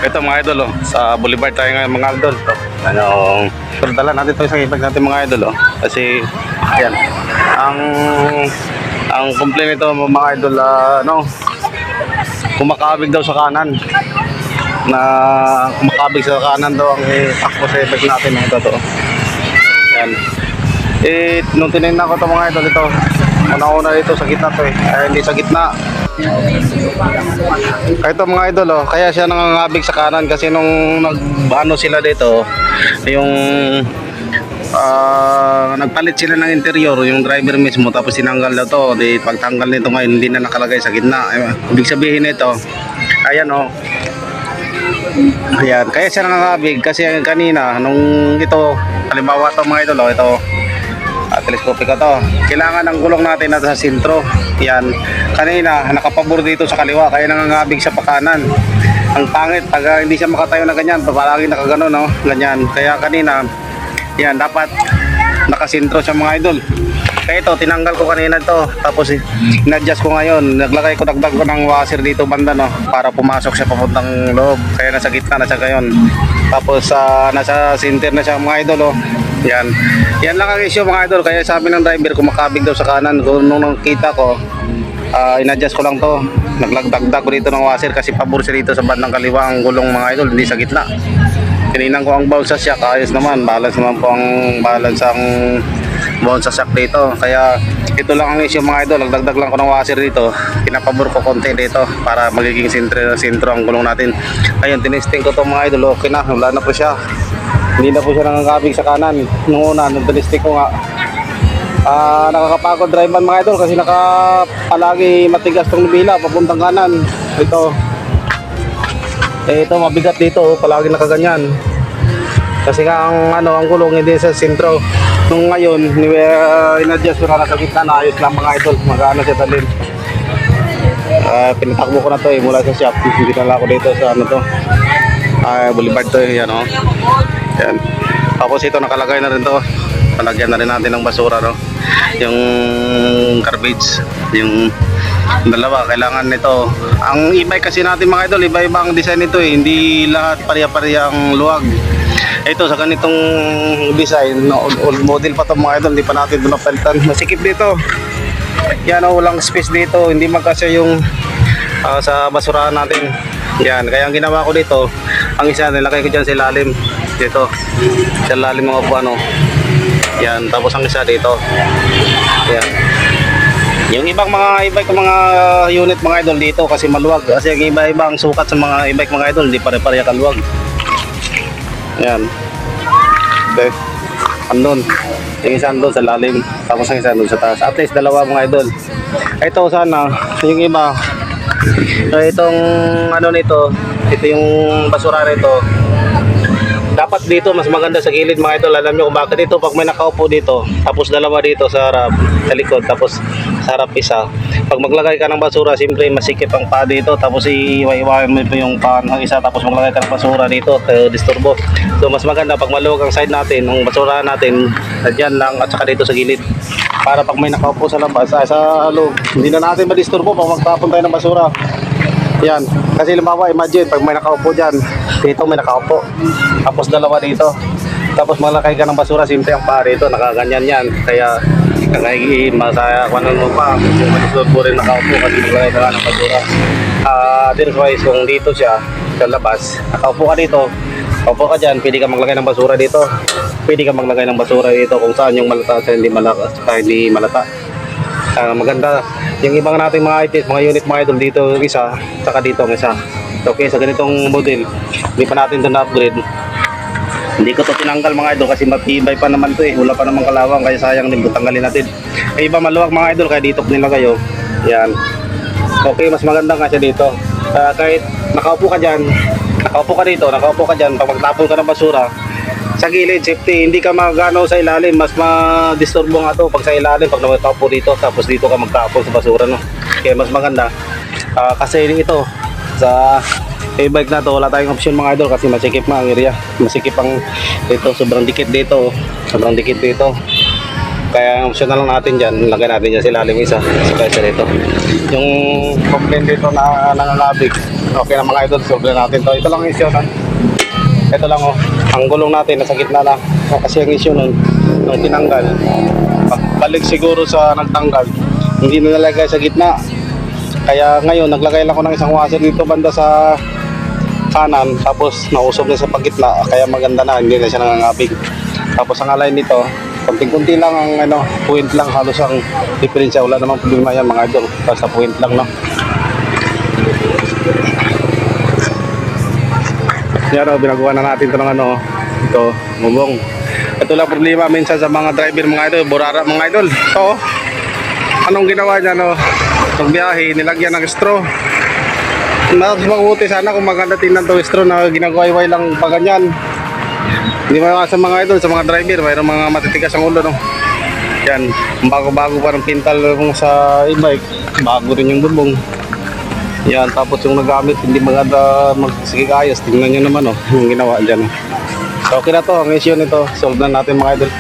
Ito mga idol, sa Boulevard tayo ngayon mga idol. Pero dala natin ito isang e-bike natin mga idol, kasi ayan, ang complaint nito mga idol, kumakabig daw sa kanan, na kumakabig sa kanan daw ang takbo sa e-bike natin mga idol. Ayan. Nung tinignan ko ito mga idol, ito una-una dito sa gitna to hindi sa gitna. Ito mga idol, kaya siya nangangabig sa kanan kasi nung nag-ano sila dito, yung nagpalit sila ng interior, yung driver mismo, tapos tinanggal daw to. Di pagtanggal nito ngayon hindi na nakalagay sa gitna. Ibig sabihin nito, ayan ayan, kaya siya nangangabig kasi kanina nung ito, halimbawa to mga idol, ito telescopic to, kailangan ng gulong natin na sa sentro. Yan, kanina nakapabor dito sa kaliwa kaya nangangabig sa pakanan. Ang pangit pag hindi siya makatayo na ganyan, palagi nakagano, ganyan. Kaya kanina yan, dapat nakasentro siya mga idol. Kaya ito tinanggal ko kanina to, tapos in-adjust ko ngayon, dagdag ko ng washer dito banda, para pumasok siya papuntang loob. Kaya nasa gitna na siya ngayon, tapos nasa center na siya mga idol. Yan lang ang issue mga idol. Kaya sabi ng driver kumakabig daw sa kanan. Nung nakita ko, in-adjust ko lang to, naglagdagdag ko dito ng washer kasi pabor siya dito sa bandang kaliwa ang gulong mga idol, hindi sa gitna. Tininan ko ang bowl sa shock, ayos naman, balance naman po ang bowl sa shock dito. Kaya ito lang ang issue mga idol, nagdagdag lang ko ng washer dito, pinapabor ko konti dito para magiging sentro ang gulong natin. Ayun, tinesting ko to mga idol, okay na, wala na po siya. Hindi na po siya nangangabig sa kanan. Nung una, nung tinesting ko nga, nakakapagod drive mga idol kasi palagi matigas tong nubila papuntang kanan. Ito mabigat dito, palagi nakaganyan kasi nga ang gulong hindi sa sentro. Nung ngayon in-adjust ko na sa gitna, na ayos lang mga idol, magana siya dalhin. Pinatakbo ko na to mula sa shop, hindi na lang ako dito sa Boulevard to yan. Yan. Tapos ito nakalagay na rin to, palagyan na rin natin ng basura, yung garbage, yung dalawa kailangan nito. Ang e-bike kasi natin mga idol, iba-iba ang design nito hindi lahat pariya-pariyang luwag. Ito sa ganitong design, old model pa to mga idol, hindi pa natin ito napalitan. Masikip dito yan, walang space dito, hindi magkasya yung sa basurahan natin. Yan, kaya ang ginawa ko dito, ang isa nilagay ko dyan sa ilalim dito, sa ilalim mga buwano. Yan, tapos ang isa dito. Yan. Yung ibang mga e-bike, mga unit mga idol dito kasi maluwag, kasi yung iba-iba ang sukat sa mga e-bike mga idol, hindi pare-pareha kaluwag. Yan. Okay. Andun. Yung isa andun sa lalim, tapos ang isa andun sa taas. At least dalawa mga idol. Ito sana, yung iba, itong nito, ito yung basura nito. Dapat dito mas maganda sa gilid mga idol. Alam nyo kung bakit dito, pag may nakaupo dito, tapos dalawa dito sa harap, sa likod, tapos sa harap isa, pag maglagay ka ng basura, siyempre masikip ang paa dito, tapos iiwa-iwain mo yung paa ng isa, tapos maglagay ka ng basura dito, disturbo. So mas maganda pag maluwag ang side natin, ang basura natin dyan lang at saka dito sa gilid, para pag may nakaupo sa labas, sa loob, hindi na natin madisturbo pag magtapon tayo ng basura. Yan, kasi limbawa imagine pag may nakaupo dyan, dito may nakaupo, tapos dalawa dito, tapos malakay ka ng basura, simple ang paa dito, nakaganyan yan. Kaya masaya kung ano mo pa, kung madisturbo rin nakaupo kasi maglagay ka ng basura. Otherwise kung dito siya sa labas, nakaupo ka dito, kaupo ka dyan, pwede ka maglagay ng basura dito, pwede ka maglagay ng basura dito kung saan yung malata sa hindi malata. Maganda yung ibang nating mga items, mga unit mga idol, dito isa, saka dito ang isa. Okay, sa ganitong model, hindi pa natin ito na-upgrade. Hindi ko to tinanggal mga idol kasi matibay pa naman to wala pa namang kalawang, kaya sayang din tanggalin natin. Iba maluwag mga idol, kaya dito nilagay yan. Okay, mas maganda nga siya dito. Kahit nakaupo ka dyan, nakaupo ka dyan, pag magtapon ka ng basura sa gilid, safety, hindi ka magano sa ilalim, mas ma-disturbo nga to pag sa ilalim, pag nakaupo dito, tapos dito ka magtapon sa basura, kaya mas maganda. Kasi ito sa e-bike na to, wala tayong option mga idol kasi masikip ang area, masikip ang dito, sobrang dikit dito. Kaya ang option na lang natin dyan, lagay natin dyan sila ilalim isa sa kaysa dito. Yung complaint dito na nangangabig, okay na mga idol, solve na natin to. Ito lang ang issue nun. Ito lang oh, ang gulong natin nasa gitna na. Kasi ang issue nun, nung tinanggal, balik siguro sa nagtanggal, hindi na nalagay sa gitna. Kaya ngayon, naglagay lang ako ng isang washer dito banda sa kanan, tapos nausob na sa pagitna, kaya maganda na, hindi na siya nangangabig. Tapos ang alay nito, konting-kunti lang ang point lang, halos ang diferensya, wala namang problema yan mga idol, basta point lang no. Yan o, binagawa na natin ito ng ito, bubong. Ito lang problema minsan sa mga driver mga idol, burara mga idol. Ito, anong ginawa niya no, itong biyahe, nilagyan ng straw. Mas mabuti sana kung maganda tingnan to straw na ginagawa-iway lang pa ganyan. Hindi mo sa mga idol, sa mga driver, mayroong mga matitigas ang ulo no. Yan, bago-bago pa ng pintal sa e-bike, bago rin yung bubong. Yan, tapos yung nagamit hindi maganda magsigig ayos. Tingnan nyo naman oh, yung ginawa dyan. So okay na to, ang issue nito, solve na natin mga idol.